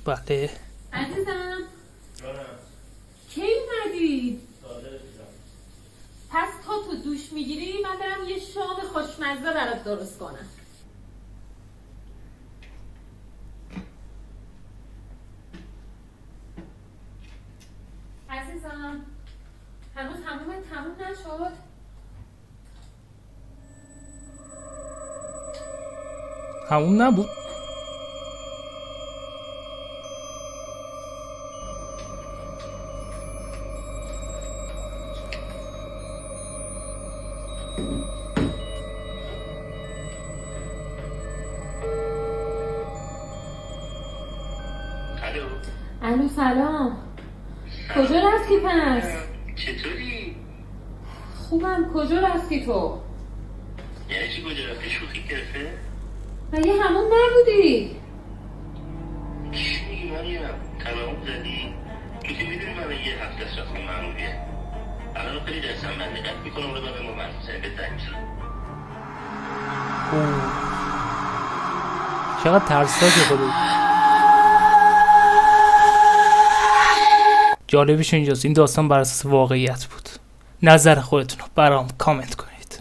بله. عزیزم کی اومدی؟ پس تو دوش میگیری من برم یه شام خوشمزه برات درست کنم. عزیزم هنوز تموم نشد؟ همون نبود. الو سلام. کجا رفتی پس؟ چطوری؟ خوبم. کجا رفتی تو؟ یعنی چی کجا رفتی؟ شوخی گرفته؟ مگه همون نبودی؟ چی میگی مریم؟ تمام زدی؟ تو که میدونی من یه هفته است رفتم معمولیه. الان خیلی دستم بنده قد میکنم رو برم با مرموزه به زنگ میزنم. چقدر ترسناکه خودت. جالبش اینجاست این داستان بر اساس واقعیت بود. نظر خودتون رو برام کامنت کنید.